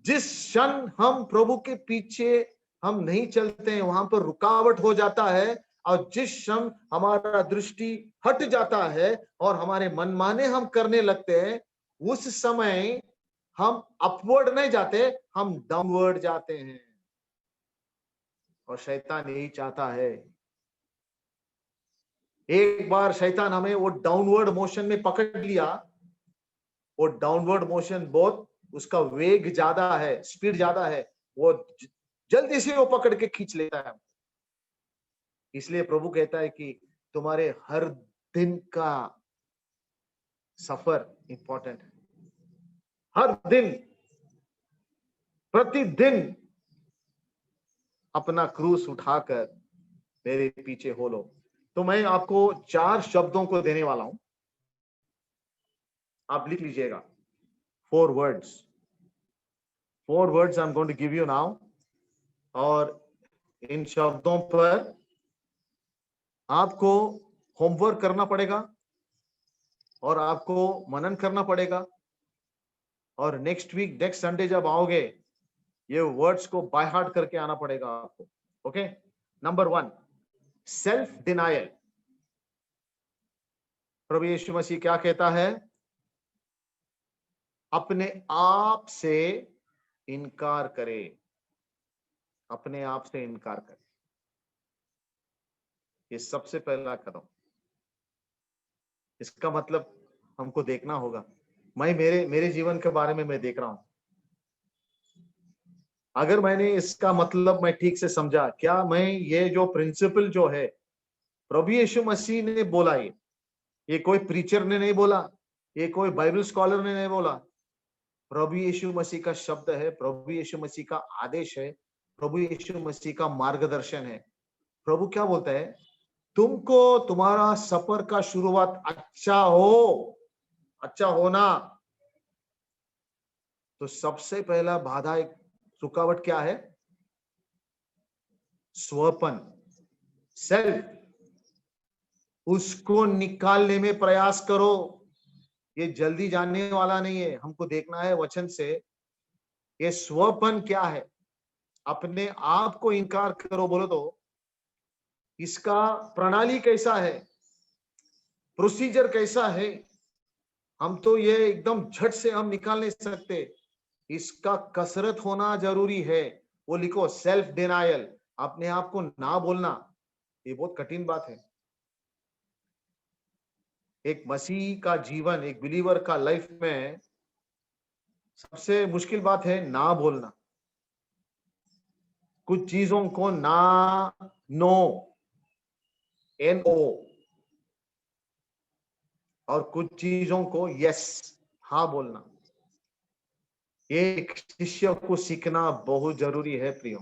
जिस क्षण हम प्रभु के पीछे हम नहीं चलते हैं, वहां पर रुकावट हो जाता है। और जिस क्षण हमारा दृष्टि हट जाता है और हमारे मनमाने हम करने लगते हैं, उस समय हम अपवर्ड नहीं जाते, हम डाउनवर्ड जाते हैं। और शैतान यही चाहता है। एक बार शैतान हमें वो डाउनवर्ड मोशन में पकड़ लिया, वो डाउनवर्ड मोशन बहुत, उसका वेग ज्यादा है, स्पीड ज्यादा है, वो जल्दी से वो पकड़ के खींच लेता है। इसलिए प्रभु कहता है कि तुम्हारे हर दिन का सफर इंपॉर्टेंट है। हर दिन, प्रतिदिन अपना क्रूस उठाकर मेरे पीछे हो लो। तो मैं आपको 4 शब्दों को देने वाला हूं, आप लिख लीजिएगा। 4 words I'm going to give you now, और इन शब्दों पर आपको होमवर्क करना पड़ेगा और आपको मनन करना पड़ेगा, और नेक्स्ट संडे जब आओगे ये वर्ड्स को बाय हार्ट करके आना पड़ेगा आपको। Okay, number 1, self denial. प्रभु यीशु मसीह क्या कहता है? अपने आप से इनकार करे, अपने आप से इनकार करे। ये सबसे पहला कदम। इसका मतलब हमको देखना होगा। मैं मेरे जीवन के बारे में मैं देख रहा हूं, अगर मैंने इसका मतलब मैं ठीक से समझा, क्या मैं ये जो प्रिंसिपल जो है प्रभु यीशु मसीह ने बोला, ये कोई प्रीचर ने नहीं बोला, ये कोई बाइबल स्कॉलर ने नहीं बोला, प्रभु यीशु मसीह का शब्द है, प्रभु यीशु मसीह का आदेश है, प्रभु यीशु मसीह का मार्गदर्शन है। प्रभु क्या बोलता है? तुमको तुम्हारा सफर का शुरुआत अच्छा होना, तो सबसे पहला बाधा, एक रुकावट क्या है? स्वपन, सेल्फ। उसको निकालने में प्रयास करो। ये जल्दी जानने वाला नहीं है, हमको देखना है वचन से ये स्वपन क्या है। अपने आप को इनकार करो बोलो तो इसका प्रणाली कैसा है, प्रोसीजर कैसा है, हम तो ये एकदम झट से हम निकाल नहीं सकते। इसका कसरत होना जरूरी है। वो लिखो, सेल्फ डिनायल, अपने आप को ना बोलना। ये बहुत कठिन बात है। एक मसीह का जीवन, एक बिलीवर का लाइफ में सबसे मुश्किल बात है ना बोलना। कुछ चीजों को ना, नो, NO, और कुछ चीजों को यस, हाँ बोलना। एक शिष्य को सीखना बहुत जरूरी है प्रियो।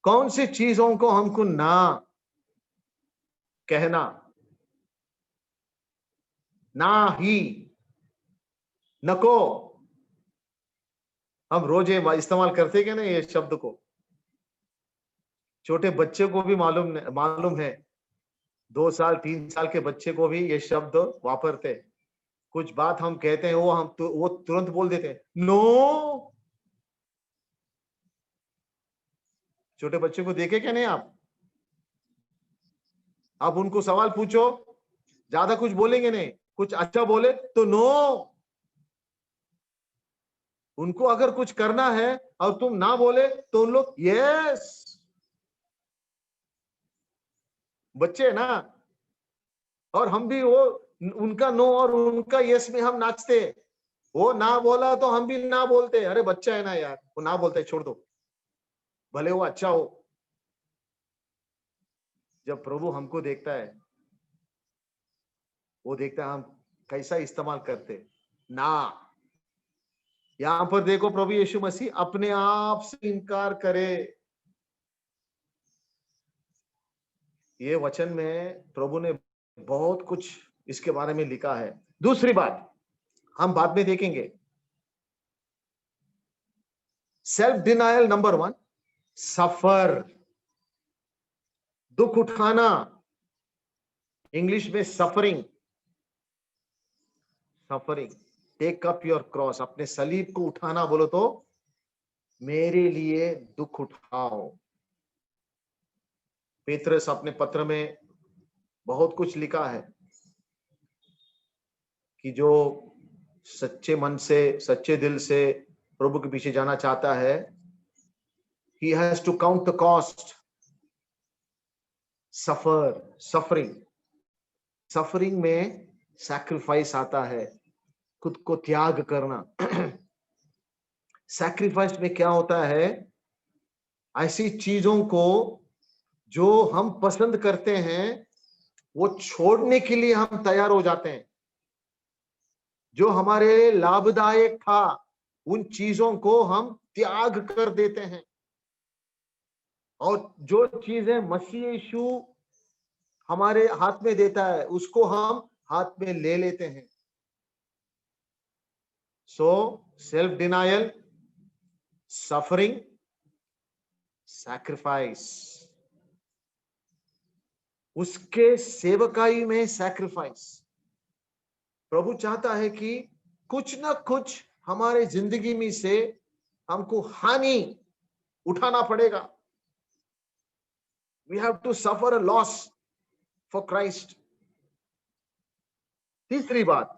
कौन सी चीजों को हमको ना कहना, ना ही, नको। हम रोज ये इस्तेमाल करते क्या ना ये शब्द को? छोटे बच्चे को भी मालूम है, 2 साल 3 साल के बच्चे को भी ये शब्द वापरते। कुछ बात हम कहते हैं वो तुरंत बोल देते हैं नो। छोटे बच्चे को देखे क्या नहीं आप उनको सवाल पूछो, ज्यादा कुछ बोलेंगे नहीं, कुछ अच्छा बोले तो नो। उनको अगर कुछ करना है और तुम ना बोले तो उन लोग यस। बच्चे ना, और हम भी वो उनका नो और उनका यस में हम नाचते। वो ना बोला तो हम भी ना बोलते। अरे बच्चा है ना यार, वो ना बोलते, छोड़ दो, भले वो अच्छा हो। जब प्रभु हमको देखता है, वो देखता है हम कैसा इस्तेमाल करते ना। यहां पर देखो, प्रभु यीशु मसीह अपने आप से इनकार करे। ये वचन में प्रभु ने बहुत कुछ इसके बारे में लिखा है। दूसरी बात हम बाद में देखेंगे, सेल्फ डिनायल नंबर 1, सफर, दुख उठाना, इंग्लिश में suffering. Take up your cross, अपने सलीब को उठाना बोलो तो मेरे लिए दुख उठाओ। पेत्रस अपने पत्र में बहुत कुछ लिखा है कि जो सच्चे मन से, सच्चे दिल से प्रभु के पीछे जाना चाहता है, he has to count the cost, suffering में सैक्रिफाइस आता है, खुद को त्याग करना। सैक्रिफाइस में क्या होता है? ऐसी चीजों को जो हम पसंद करते हैं वो छोड़ने के लिए हम तैयार हो जाते हैं। जो हमारे लाभदायक था उन चीजों को हम त्याग कर देते हैं, और जो चीजें मसीह यीशु हमारे हाथ में देता है उसको हम हाथ में ले लेते हैं। So self denial, suffering, sacrifice, उसके सेवकाई में सैक्रिफाइस। प्रभु चाहता है कि कुछ ना कुछ हमारे जिंदगी में से हमको हानि उठाना पड़ेगा। We have to suffer a loss for Christ. तीसरी बात,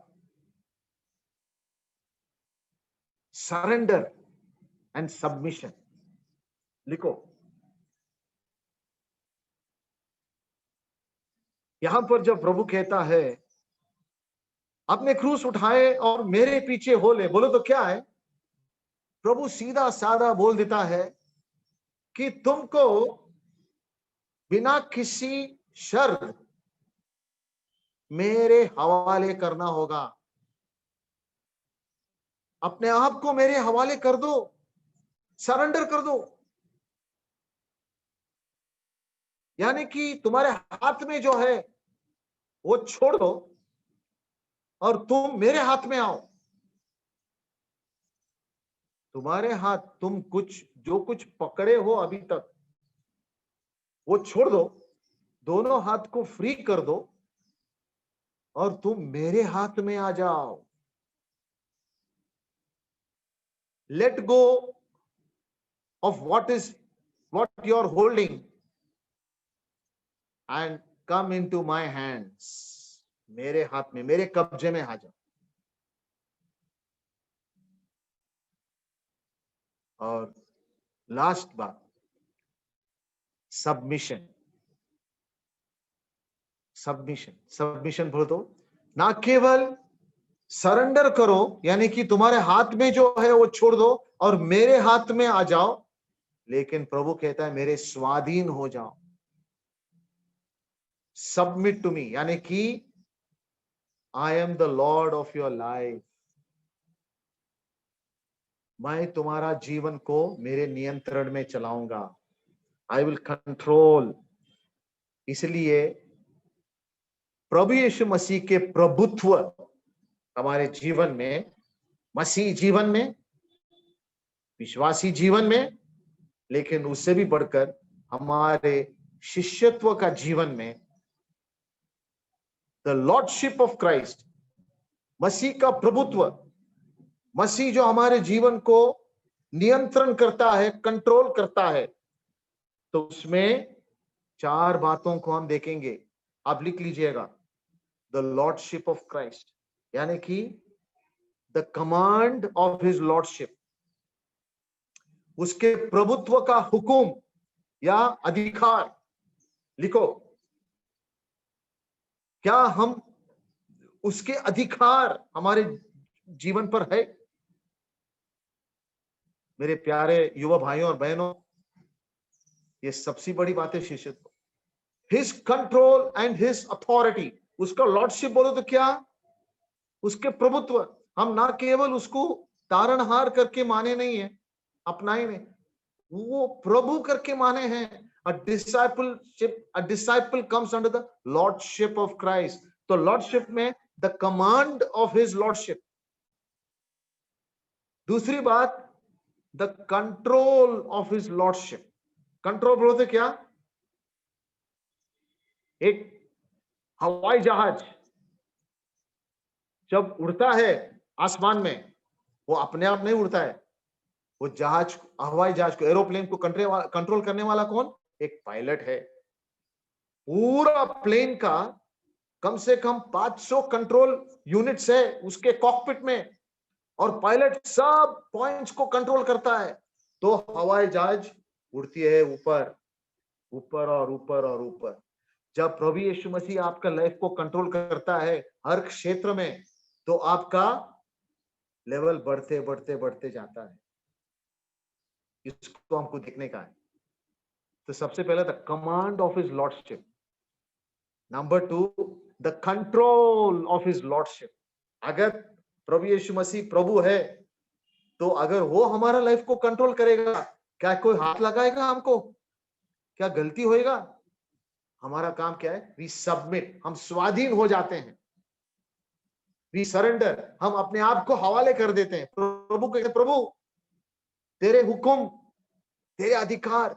सरेंडर एंड सबमिशन। लिखो, यहां पर जब प्रभु कहता है अपने क्रूस उठाए और मेरे पीछे हो ले, बोलो तो क्या है? प्रभु सीधा साधा बोल देता है कि तुमको बिना किसी शर्त मेरे हवाले करना होगा। अपने आप को मेरे हवाले कर दो, सरेंडर कर दो। यानी कि तुम्हारे हाथ में जो है वो छोड़ दो और तुम मेरे हाथ में आओ। तुम्हारे हाथ, तुम जो कुछ पकड़े हो अभी तक वो छोड़ दो, दोनों हाथ को फ्री कर दो और तुम मेरे हाथ में आ जाओ। Let go of what you are holding and come into my hands. मेरे हाथ में, मेरे कब्जे में आ जाओ। और लास्ट बात, सबमिशन। सबमिशन बोलो तो ना केवल सरेंडर करो, यानी कि तुम्हारे हाथ में जो है वो छोड़ दो और मेरे हाथ में आ जाओ, लेकिन प्रभु कहता है मेरे स्वाधीन हो जाओ। सबमिट टू मी, यानी कि I am the Lord of your life. मैं तुम्हारा जीवन को मेरे नियंत्रण में चलाऊंगा। I will control. इसलिए प्रभु यीशु मसीह के प्रभुत्व हमारे जीवन में, मसीह जीवन में, विश्वासी जीवन में, लेकिन उससे भी बढ़कर हमारे शिष्यत्व का जीवन में, द लॉर्डशिप ऑफ क्राइस्ट, मसीह का प्रभुत्व, मसीह जो हमारे जीवन को नियंत्रण करता है, कंट्रोल करता है, तो उसमें 4 बातों को हम देखेंगे। आप लिख लीजिएगा, द लॉर्डशिप ऑफ क्राइस्ट, यानी कि the command of his lordship, उसके प्रभुत्व का हुक्म या अधिकार। लिखो, क्या हम उसके अधिकार हमारे जीवन पर है? मेरे प्यारे युवा भाइयों और बहनों, ये सबसे बड़ी बात है शिष्यत्व। His control and his authority, उसका लॉर्डशिप बोलो तो क्या? उसके प्रभुत्व। हम ना केवल उसको तारणहार करके माने नहीं है, अपनाए नहीं, वो प्रभु करके माने हैं। A disciple comes under the lordship of Christ. तो लॉर्डशिप में the command of his lordship। दूसरी बात, the control of his lordship। Control बोलते क्या? एक हवाई जहाज जब उड़ता है आसमान में, वो अपने आप नहीं उड़ता है। वो जहाज, हवाई जहाज को, एरोप्लेन को कंट्रोल करने वाला कौन? एक पायलट है। पूरा प्लेन का कम से कम 500 कंट्रोल यूनिट्स है उसके कॉकपिट में, और पायलट सब पॉइंट्स को कंट्रोल करता है। तो हवाई जहाज उड़ती है ऊपर ऊपर और ऊपर और ऊपर। जब प्रभु यीशु मसीह आपका लाइफ को कंट्रोल करता है हर क्षेत्र में, तो आपका लेवल बढ़ते बढ़ते बढ़ते जाता है। इसको हमको देखने का है। तो सबसे पहले the command of his lordship, number 2 the control of his lordship. अगर प्रभु यीशु मसीह प्रभु है, तो अगर वो हमारा लाइफ को कंट्रोल करेगा, क्या कोई हाथ लगाएगा हमको? क्या गलती होएगा? हमारा काम क्या है? वी सबमिट, हम स्वाधीन हो जाते हैं, वी सरेंडर, हम अपने आप को हवाले कर देते हैं। प्रभु कहते, प्रभु तेरे हुक्म, तेरे अधिकार,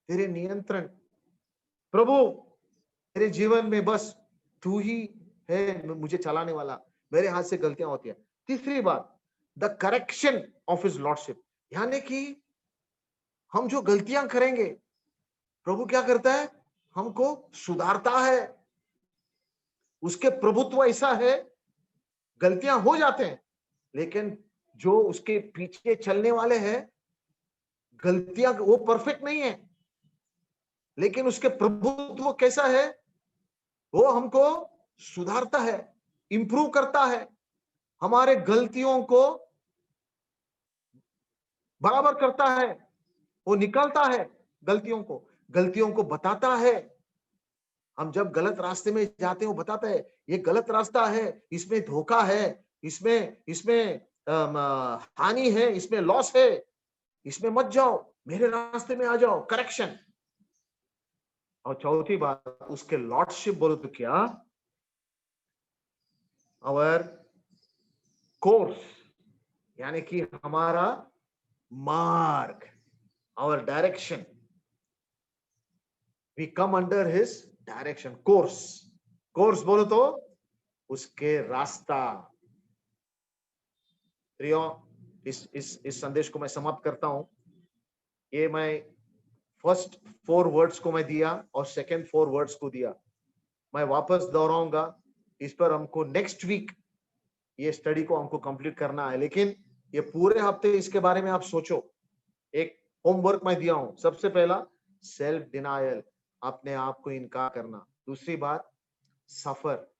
तेरे नियंत्रण, प्रभु तेरे जीवन में बस तू ही है मुझे चलाने वाला, मेरे हाथ से गलतियां होती है। तीसरी बात, the correction of his lordship, यानी कि हम जो गलतियां करेंगे, प्रभु क्या करता है? हमको सुधारता है। उसके प्रभुत्व ऐसा है, गलतियां हो जाते हैं, लेकिन जो उसके पीछे चलने वाले हैं, गलतियां वो परफेक्ट नहीं है, लेकिन उसके प्रभुत्व कैसा है? वो हमको सुधारता है, इंप्रूव करता है, हमारे गलतियों को बराबर करता है, वो निकालता है गलतियों को बताता है। हम जब गलत रास्ते में जाते हैं, वो बताता है ये गलत रास्ता है, इसमें धोखा है, इसमें हानि है, इसमें लॉस है, इसमें मत जाओ, मेरे रास्ते में आ जाओ, करेक्शन। और चौथी बात, उसके लॉर्डशिप बोलो तो क्या? आवर कोर्स, यानी कि हमारा मार्ग, our direction, we come under his direction. Course बोलो तो उसके रास्ता। प्रियो, इस संदेश को मैं समाप्त करता हूं। ये मैं फर्स्ट 4 वर्ड्स को मैं दिया और सेकंड 4 वर्ड्स को दिया, मैं वापस दोहराऊंगा। इस पर हमको नेक्स्ट वीक ये स्टडी को हमको कंप्लीट करना है, लेकिन ये पूरे हफ्ते इसके बारे में आप सोचो। एक होमवर्क मैं दिया हूं। सबसे पहला सेल्फ डिनायल, अपने आप को इनकार करना। दूसरी बात सफर,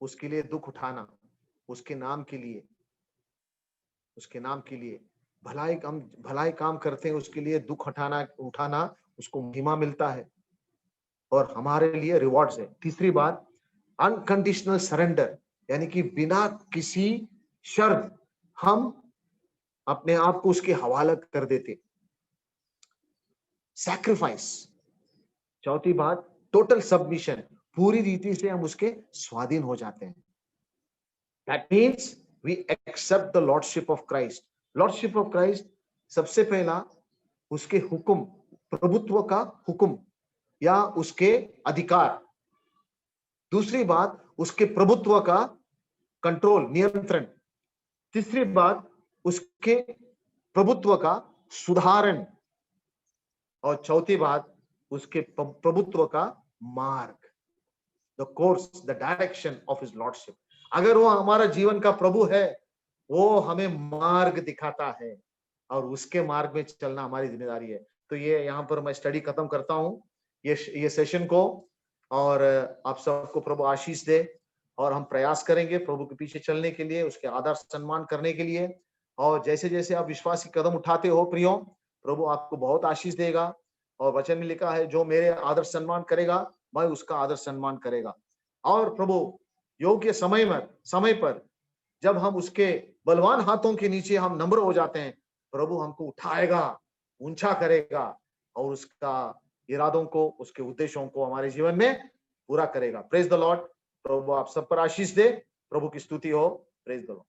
उसके लिए दुख उठाना, उसके नाम के लिए भलाई काम करते हैं, उसके लिए दुख उठाना उसको महिमा मिलता है और हमारे लिए रिवॉर्ड्स है। तीसरी बात अनकंडीशनल सरेंडर, यानी कि बिना किसी शर्त हम अपने आप को उसके हवाले कर देते। सैक्रिफाइस। चौथी बात टोटल सबमिशन, पूरी रीति से हम उसके स्वाधीन हो जाते हैं। That means we accept the lordship of Christ. Lordship of Christ, सबसे पहला उसके हुक्म, प्रभुत्व का हुक्म या उसके अधिकार। दूसरी बात उसके प्रभुत्व का कंट्रोल, नियंत्रण। तीसरी बात उसके प्रभुत्व का सुधारण, और चौथी बात उसके प्रभुत्व का मार्ग, the course, the direction of his lordship. अगर वो हमारा जीवन का प्रभु है, वो हमें मार्ग दिखाता है और उसके मार्ग में चलना हमारी जिम्मेदारी है। तो ये यहाँ पर मैं स्टडी खत्म करता हूँ, ये सेशन को, और आप सबको प्रभु आशीष दे। और हम प्रयास करेंगे प्रभु के पीछे चलने के लिए, उसके आदर सम्मान करने के लिए। और जैसे जैसे आप विश्वासी कदम उठाते हो प्रियो, प्रभु आपको बहुत आशीष देगा। और वचन में लिखा है, जो मेरे आदर सम्मान करेगा, मैं उसका आदर सम्मान करेगा। और प्रभु योग्य समय पर जब हम उसके बलवान हाथों के नीचे हम नम्र हो जाते हैं, प्रभु हमको उठाएगा, ऊंचा करेगा और उसका इरादों को, उसके उद्देश्यों को हमारे जीवन में पूरा करेगा। Praise the Lord. प्रभु आप सब पर आशीष दे। प्रभु की स्तुति हो। Praise the Lord.